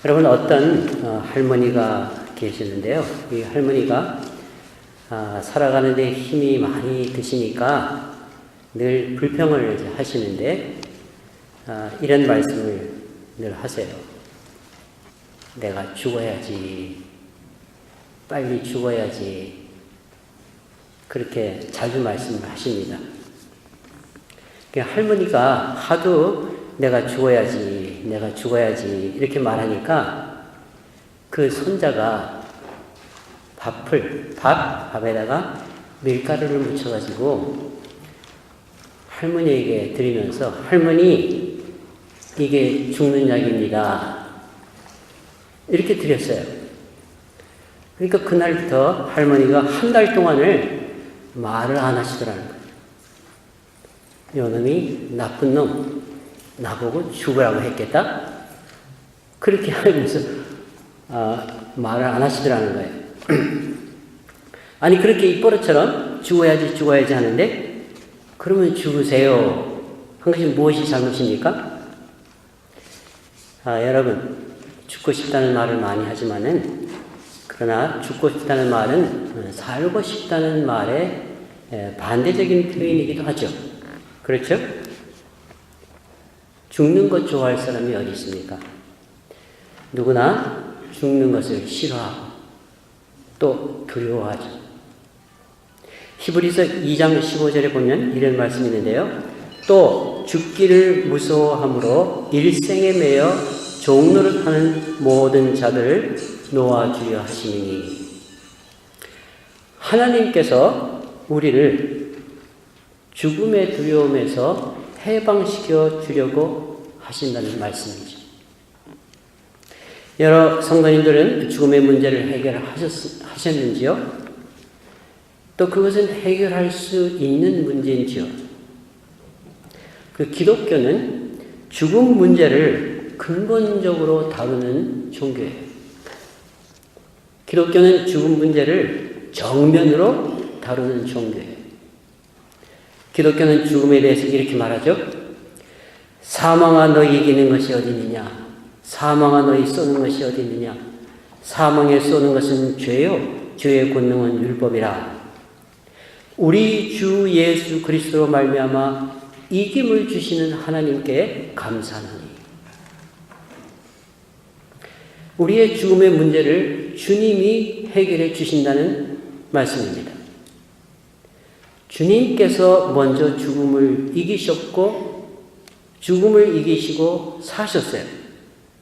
여러분 어떤 할머니가 계시는데요. 이 할머니가 살아가는 데 힘이 많이 드시니까 늘 불평을 하시는데 이런 말씀을 늘 하세요. 내가 죽어야지. 빨리 죽어야지. 그렇게 자주 말씀을 하십니다. 할머니가 하도 내가 죽어야지, 내가 죽어야지 이렇게 말하니까 그 손자가 밥에다가 밀가루를 묻혀가지고 할머니에게 드리면서 할머니 이게 죽는 약입니다. 이렇게 드렸어요. 그러니까 그날부터 할머니가 한 달 동안을 말을 안 하시더라는 거예요. 요놈이 나쁜 놈, 나보고 죽으라고 했겠다? 그렇게 하면서 말을 안 하시더라는 거예요. 아니 그렇게 입버릇처럼 죽어야지 하는데 그러면 죽으세요. 한 것이 무엇이 잘못입니까? 여러분 죽고 싶다는 말을 많이 하지만은 그러나 죽고 싶다는 말은 살고 싶다는 말의 반대적인 표현이기도 하죠. 그렇죠? 죽는 것 좋아할 사람이 어디 있습니까? 누구나 죽는 것을 싫어하고 또 두려워하죠. 히브리서 2장 15절에 보면 이런 말씀이 있는데요. 또 죽기를 무서워함으로 일생에 매여 종노릇하는 모든 자들을 놓아주려 하시니 하나님께서 우리를 죽음의 두려움에서 해방시켜 주려고 하신다는 말씀이죠. 여러 성도님들은 죽음의 문제를 해결하셨는지요? 또 그것은 해결할 수 있는 문제인지요? 그 기독교는 죽음 문제를 근본적으로 다루는 종교예요. 기독교는 죽음 문제를 정면으로 다루는 종교예요. 기독교는 죽음에 대해서 이렇게 말하죠. 사망아 너희 이기는 것이 어디 있느냐? 사망아 너희 쏘는 것이 어디 있느냐? 사망에 쏘는 것은 죄요. 죄의 권능은 율법이라. 우리 주 예수 그리스도로 말미암아 이김을 주시는 하나님께 감사하노니. 우리의 죽음의 문제를 주님이 해결해 주신다는 말씀입니다. 주님께서 먼저 죽음을 이기셨고 죽음을 이기시고 사셨어요.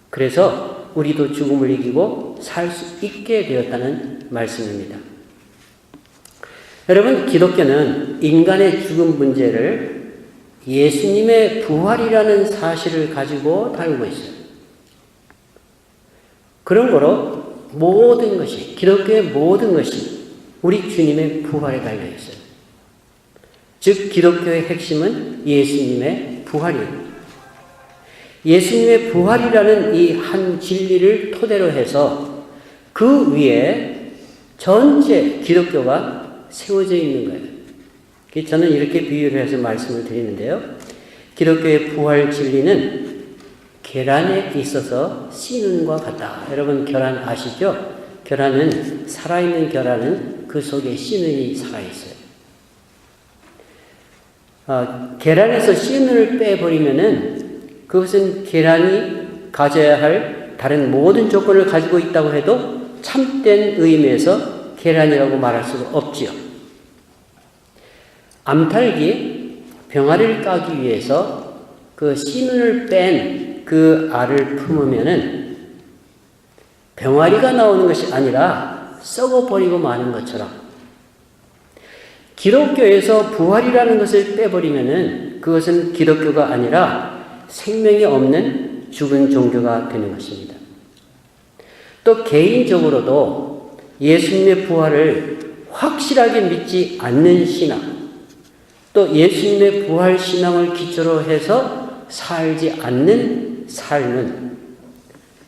그래서 우리도 죽음을 이기고 살 수 있게 되었다는 말씀입니다. 여러분, 기독교는 인간의 죽음 문제를 예수님의 부활이라는 사실을 가지고 다루고 있어요. 그런 거로 모든 것이, 기독교의 모든 것이 우리 주님의 부활에 달려 있어요. 즉 기독교의 핵심은 예수님의 부활이에요. 예수님의 부활이라는 이 한 진리를 토대로 해서 그 위에 전체 기독교가 세워져 있는 거예요. 저는 이렇게 비유를 해서 말씀을 드리는데요. 기독교의 부활 진리는 계란에 있어서 씨눈과 같다. 여러분 계란 아시죠? 계란은 살아있는 계란은 그 속에 씨눈이 살아있어요. 계란에서 씨눈을 빼버리면은 그것은 계란이 가져야 할 다른 모든 조건을 가지고 있다고 해도 참된 의미에서 계란이라고 말할 수가 없지요. 암탉이 병아리를 까기 위해서 그 씨눈을 뺀 그 알을 품으면은 병아리가 나오는 것이 아니라 썩어버리고 마는 것처럼 기독교에서 부활이라는 것을 빼버리면은 그것은 기독교가 아니라 생명이 없는 죽은 종교가 되는 것입니다. 또 개인적으로도 예수님의 부활을 확실하게 믿지 않는 신앙, 또 예수님의 부활 신앙을 기초로 해서 살지 않는 삶은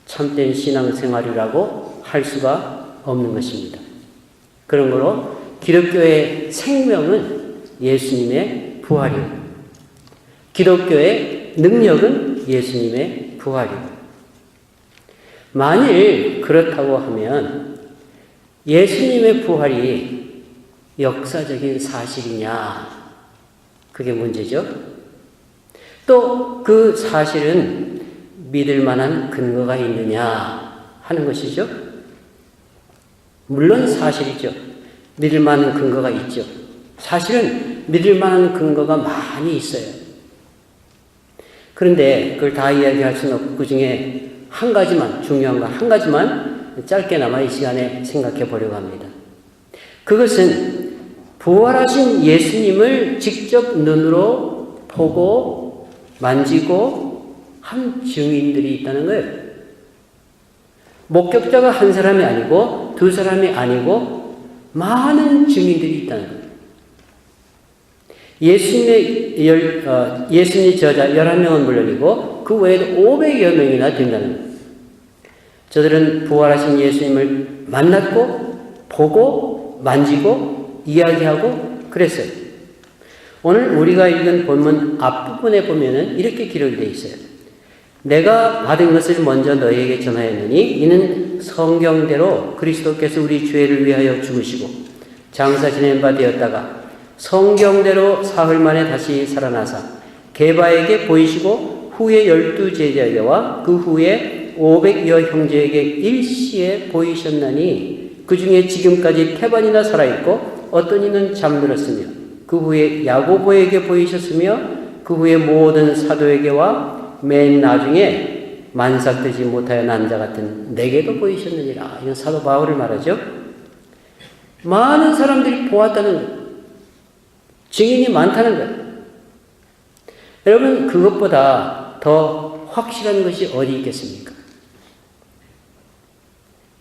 참된 신앙생활이라고 할 수가 없는 것입니다. 그런 거로 기독교의 생명은 예수님의 부활이에요. 기독교의 능력은 예수님의 부활이에요. 만일 그렇다고 하면 예수님의 부활이 역사적인 사실이냐? 그게 문제죠. 또 그 사실은 믿을 만한 근거가 있느냐 하는 것이죠. 물론 사실이죠. 믿을 만한 근거가 있죠. 사실은 믿을 만한 근거가 많이 있어요. 그런데 그걸 다 이야기할 수는 없고 그 중에 한 가지만, 중요한 거 한 가지만 짧게나마 이 시간에 생각해 보려고 합니다. 그것은 부활하신 예수님을 직접 눈으로 보고 만지고 한 증인들이 있다는 거예요. 목격자가 한 사람이 아니고 두 사람이 아니고 많은 증인들이 있다는 거예요. 예수님의 저자 11명은 물론이고 그 외에도 500여 명이나 된다는 거예요. 저들은 부활하신 예수님을 만났고 보고 만지고 이야기하고 그랬어요. 오늘 우리가 읽은 본문 앞부분에 보면은 이렇게 기록이 되어 있어요. 내가 받은 것을 먼저 너희에게 전하였느니 이는 성경대로 그리스도께서 우리 죄를 위하여 죽으시고 장사 지낸 바 되었다가 성경대로 사흘 만에 다시 살아나사 게바에게 보이시고 후에 12제자에게와 그 후에 500여 형제에게 일시에 보이셨나니 그 중에 지금까지 태반이나 살아있고 어떤 이는 잠들었으며 그 후에 야고보에게 보이셨으며 그 후에 모든 사도에게와 맨 나중에 만삭되지 못하여 난 자 같은 내게도 보이셨느니라. 이건 사도 바울을 말하죠. 많은 사람들이 보았다는 거예요. 증인이 많다는 거예요. 여러분 그것보다 더 확실한 것이 어디 있겠습니까?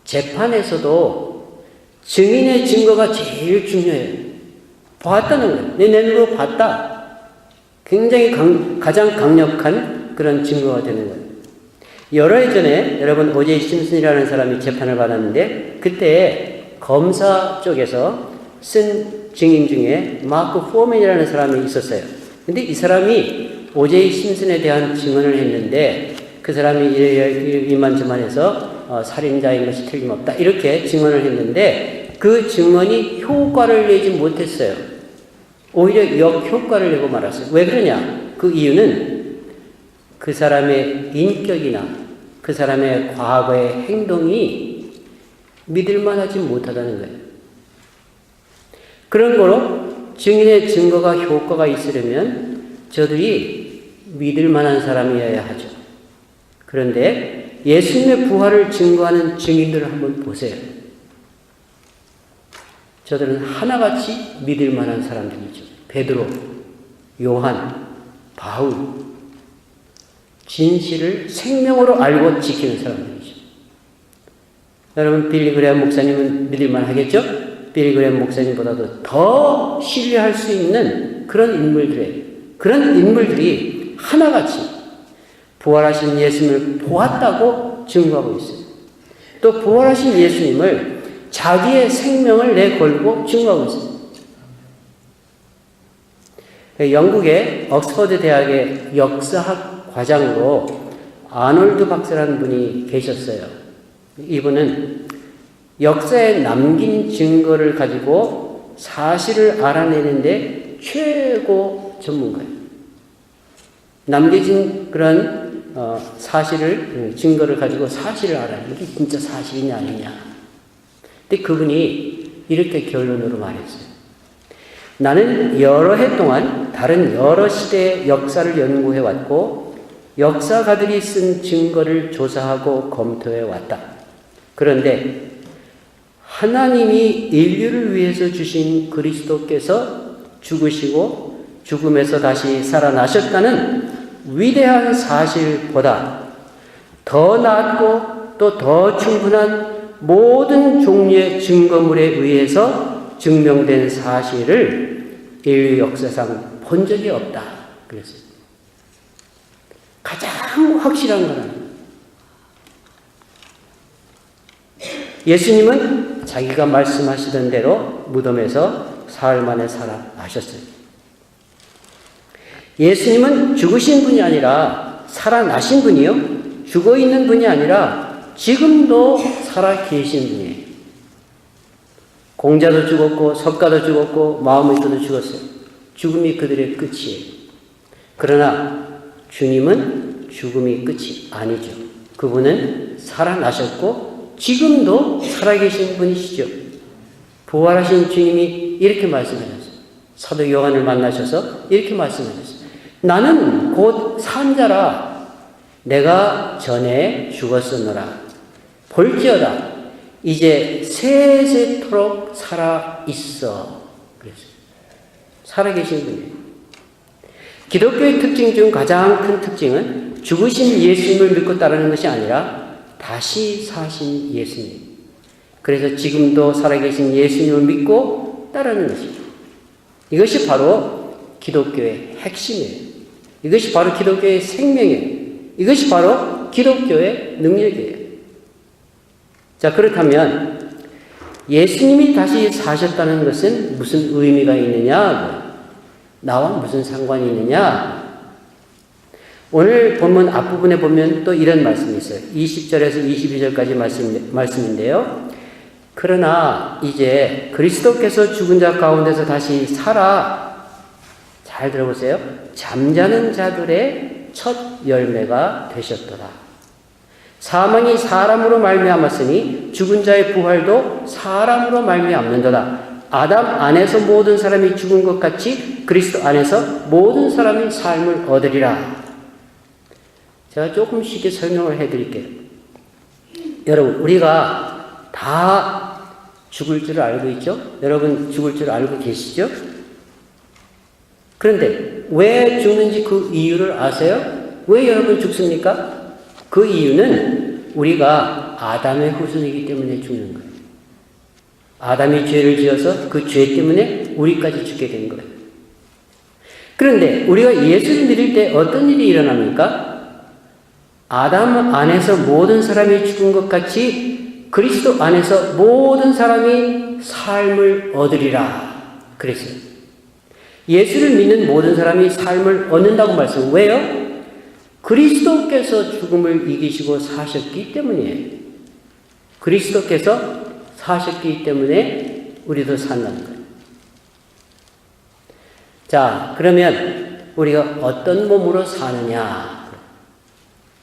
재판에서도 증인의 증거가 제일 중요해요. 봤다는 거예요. 내 눈으로 봤다. 굉장히 가장 강력한 그런 증거가 되는 거예요. 여러 해 전에 여러분 O.J. 심슨이라는 사람이 재판을 받았는데 그때 검사 쪽에서 쓴 증인 중에 마크 포맨이라는 사람이 있었어요. 근데 이 사람이 O.J. 심슨에 대한 증언을 했는데 그 사람이 이만저만해서 살인자인 것이 틀림없다 이렇게 증언을 했는데 그 증언이 효과를 내지 못했어요. 오히려 역효과를 내고 말았어요. 왜 그러냐? 그 이유는 그 사람의 인격이나 그 사람의 과거의 행동이 믿을 만하지 못하다는 거예요. 그런 거로 증인의 증거가 효과가 있으려면 저들이 믿을 만한 사람이어야 하죠. 그런데 예수님의 부활을 증거하는 증인들을 한번 보세요. 저들은 하나같이 믿을 만한 사람들이죠. 베드로, 요한, 바울, 진실을 생명으로 알고 지키는 사람들이죠. 여러분 빌리 그레이엄 목사님은 믿을 만하겠죠? 빌리 그레이엄 목사님보다도 더 신뢰할 수 있는 그런 인물들이 하나같이 부활하신 예수님을 보았다고 증거하고 있어요. 또 부활하신 예수님을 자기의 생명을 내걸고 증거하고 있습니다. 영국의 옥스퍼드 대학의 역사학 과장으로 아놀드 박사라는 분이 계셨어요. 이분은 역사에 남긴 증거를 가지고 사실을 알아내는데 최고 전문가예요. 남겨진 그런 증거를 가지고 사실을 알아내는 게 진짜 사실이냐 아니냐. 근데 그분이 이렇게 결론으로 말했어요. 나는 여러 해 동안 다른 여러 시대의 역사를 연구해왔고 역사가들이 쓴 증거를 조사하고 검토해왔다. 그런데 하나님이 인류를 위해서 주신 그리스도께서 죽으시고 죽음에서 다시 살아나셨다는 위대한 사실보다 더 낫고 또 더 충분한 모든 종류의 증거물에 의해서 증명된 사실을 인류 역사상 본 적이 없다. 그랬어요. 가장 확실한 거는 예수님은 자기가 말씀하시던 대로 무덤에서 사흘 만에 살아나셨어요. 예수님은 죽으신 분이 아니라 살아나신 분이요. 죽어있는 분이 아니라 지금도 살아 계신 분이에요. 공자도 죽었고 석가도 죽었고 마호메트도 죽었어요. 죽음이 그들의 끝이에요. 그러나 주님은 죽음이 끝이 아니죠. 그분은 살아나셨고 지금도 살아계신 분이시죠. 부활하신 주님이 이렇게 말씀하셨어요. 사도 요한을 만나셔서 이렇게 말씀하셨어요. 나는 곧 산자라. 내가 전에 죽었었노라. 볼지어다. 이제 세세토록 살아있어. 그랬어요. 살아계신 분이에요. 기독교의 특징 중 가장 큰 특징은 죽으신 예수님을 믿고 따르는 것이 아니라 다시 사신 예수님. 그래서 지금도 살아계신 예수님을 믿고 따르는 것입니다. 이것이 바로 기독교의 핵심이에요. 이것이 바로 기독교의 생명이에요. 이것이 바로 기독교의 능력이에요. 자, 그렇다면 예수님이 다시 사셨다는 것은 무슨 의미가 있느냐? 나와 무슨 상관이 있느냐? 오늘 본문 앞부분에 보면 또 이런 말씀이 있어요. 20절에서 22절까지 말씀인데요. 그러나 이제 그리스도께서 죽은 자 가운데서 다시 살아, 잘 들어보세요. 잠자는 자들의 첫 열매가 되셨더라. 사망이 사람으로 말미암았으니 죽은 자의 부활도 사람으로 말미암는도다. 아담 안에서 모든 사람이 죽은 것 같이 그리스도 안에서 모든 사람이 삶을 얻으리라. 제가 조금 쉽게 설명을 해드릴게요. 여러분, 우리가 다 죽을 줄 알고 있죠? 여러분 죽을 줄 알고 계시죠? 그런데 왜 죽는지 그 이유를 아세요? 왜 여러분 죽습니까? 그 이유는 우리가 아담의 후손이기 때문에 죽는 거예요. 아담이 죄를 지어서 그 죄 때문에 우리까지 죽게 된 거예요. 그런데 우리가 예수를 믿을 때 어떤 일이 일어납니까? 아담 안에서 모든 사람이 죽은 것 같이 그리스도 안에서 모든 사람이 삶을 얻으리라 그랬어요. 예수를 믿는 모든 사람이 삶을 얻는다고 말씀. 왜요? 그리스도께서 죽음을 이기시고 사셨기 때문이에요. 그리스도께서 사셨기 때문에 우리도 산다는 거예요. 자, 그러면 우리가 어떤 몸으로 사느냐?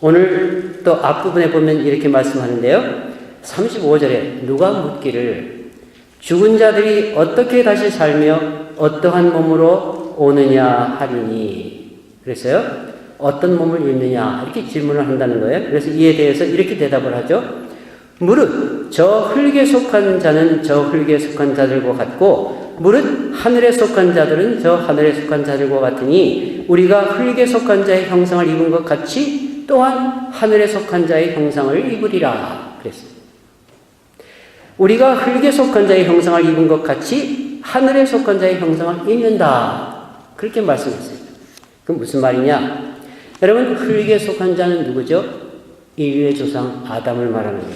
오늘 또 앞부분에 보면 이렇게 말씀하는데요. 35절에 누가 묻기를 죽은 자들이 어떻게 다시 살며 어떠한 몸으로 오느냐 하리니. 그래서요. 어떤 몸을 입느냐 이렇게 질문을 한다는 거예요. 그래서 이에 대해서 이렇게 대답을 하죠. 무릇 저 흙에 속한 자는 저 흙에 속한 자들과 같고 무릇 하늘에 속한 자들은 저 하늘에 속한 자들과 같으니 우리가 흙에 속한 자의 형상을 입은 것 같이 또한 하늘에 속한 자의 형상을 입으리라 그랬어요. 우리가 흙에 속한 자의 형상을 입은 것 같이 하늘에 속한 자의 형상을 입는다 그렇게 말씀했어요. 그럼 무슨 말이냐? 여러분, 흙에 속한 자는 누구죠? 인류의 조상 아담을 말하는 거예요.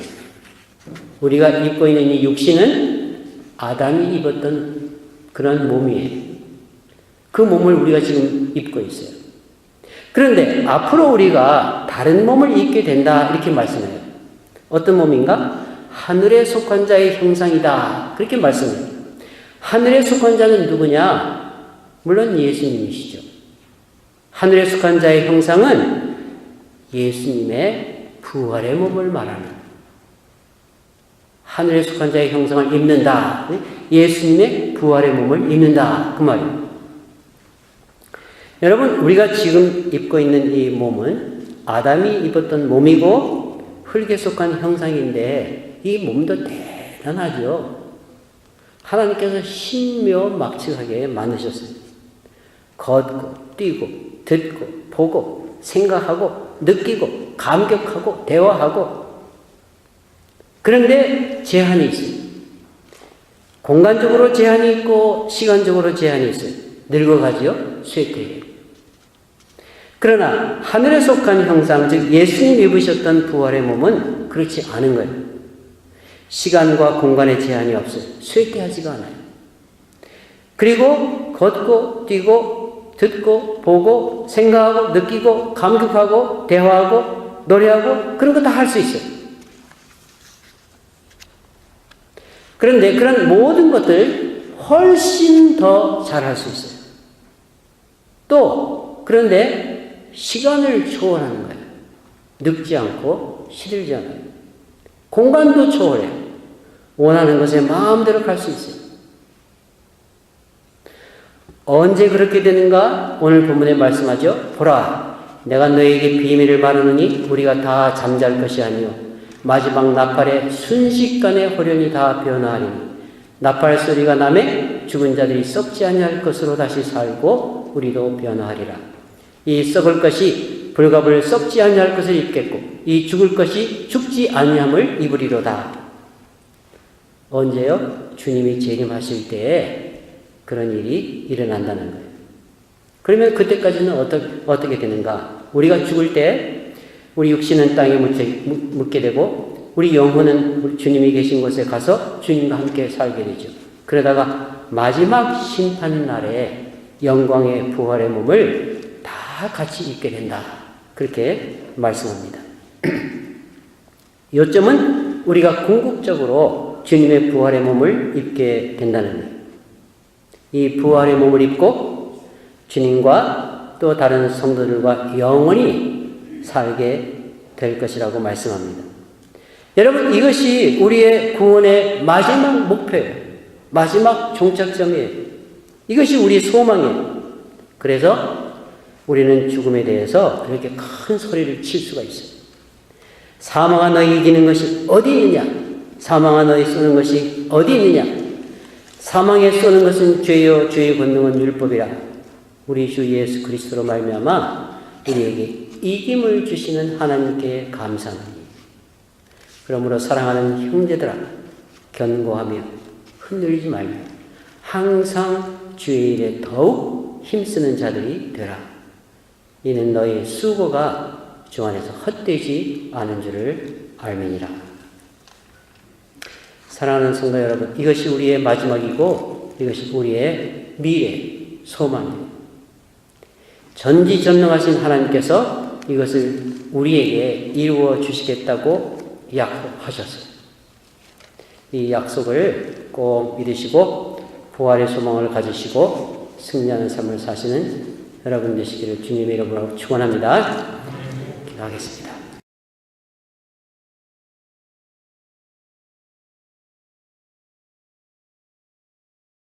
우리가 입고 있는 이 육신은 아담이 입었던 그런 몸이에요. 그 몸을 우리가 지금 입고 있어요. 그런데 앞으로 우리가 다른 몸을 입게 된다 이렇게 말씀해요. 어떤 몸인가? 하늘에 속한 자의 형상이다 그렇게 말씀해요. 하늘에 속한 자는 누구냐? 물론 예수님이시죠. 하늘에 속한 자의 형상은 예수님의 부활의 몸을 말하는 하늘에 속한 자의 형상을 입는다. 예수님의 부활의 몸을 입는다. 그 말이에요. 여러분, 우리가 지금 입고 있는 이 몸은 아담이 입었던 몸이고 흙에 속한 형상인데 이 몸도 대단하죠. 하나님께서 신묘막측하게 만드셨어요. 걷고 뛰고 듣고 보고 생각하고 느끼고 감격하고 대화하고. 그런데 제한이 있어요. 공간적으로 제한이 있고 시간적으로 제한이 있어요. 늙어가지요. 쇠퇴해요. 그러나 하늘에 속한 형상, 즉 예수님 입으셨던 부활의 몸은 그렇지 않은 거예요. 시간과 공간의 제한이 없어요. 쇠퇴하지가 않아요. 그리고 걷고 뛰고 듣고 보고 생각하고 느끼고 감격하고 대화하고 노래하고 그런 거 다 할 수 있어요. 그런데 그런 모든 것들 훨씬 더 잘할 수 있어요. 또 그런데 시간을 초월하는 거예요. 늙지 않고 시들지 않아요. 공간도 초월해요. 원하는 것에 마음대로 갈 수 있어요. 언제 그렇게 되는가? 오늘 본문에 말씀하죠. 보라, 내가 너에게 비밀을 말하노니 우리가 다 잠잘 것이 아니요 마지막 나팔에 순식간에 호련이 다 변화하리니 나팔 소리가 나매 죽은 자들이 썩지 아니할 것으로 다시 살고 우리도 변화하리라. 이 썩을 것이 불갑을 썩지 아니할 것을 입겠고 이 죽을 것이 죽지 아니함을 입으리로다. 언제요? 주님이 재림하실 때에 그런 일이 일어난다는 거예요. 그러면 그때까지는 어떻게 되는가? 우리가 죽을 때 우리 육신은 땅에 묻게 되고 우리 영혼은 주님이 계신 곳에 가서 주님과 함께 살게 되죠. 그러다가 마지막 심판 날에 영광의 부활의 몸을 다 같이 입게 된다. 그렇게 말씀합니다. 요점은 우리가 궁극적으로 주님의 부활의 몸을 입게 된다는 거예요. 이 부활의 몸을 입고 주님과 또 다른 성도들과 영원히 살게 될 것이라고 말씀합니다. 여러분, 이것이 우리의 구원의 마지막 목표예요. 마지막 종착점이에요. 이것이 우리의 소망이에요. 그래서 우리는 죽음에 대해서 이렇게 큰 소리를 칠 수가 있어요. 사망아 너희 이기는 것이 어디 있느냐? 사망아 너희 쏘는 것이 어디 있느냐? 사망에 쏘는 것은 죄요 죄의 권능은 율법이라. 우리 주 예수 그리스도로 말미암아 우리에게 이김을 주시는 하나님께 감사하니. 그러므로 사랑하는 형제들아 견고하며 흔들리지 말며 항상 주의 일에 더욱 힘쓰는 자들이 되라. 이는 너희 수고가 주 안에서 헛되지 않은 줄을 알미니라. 사랑하는 성도 여러분, 이것이 우리의 마지막이고 이것이 우리의 미래 소망입니다. 전지전능하신 하나님께서 이것을 우리에게 이루어 주시겠다고 약속하셨어요. 이 약속을 꼭 믿으시고 부활의 소망을 가지시고 승리하는 삶을 사시는 여러분 되시기를 주님의 이름으로 축원합니다. 기도하겠습니다.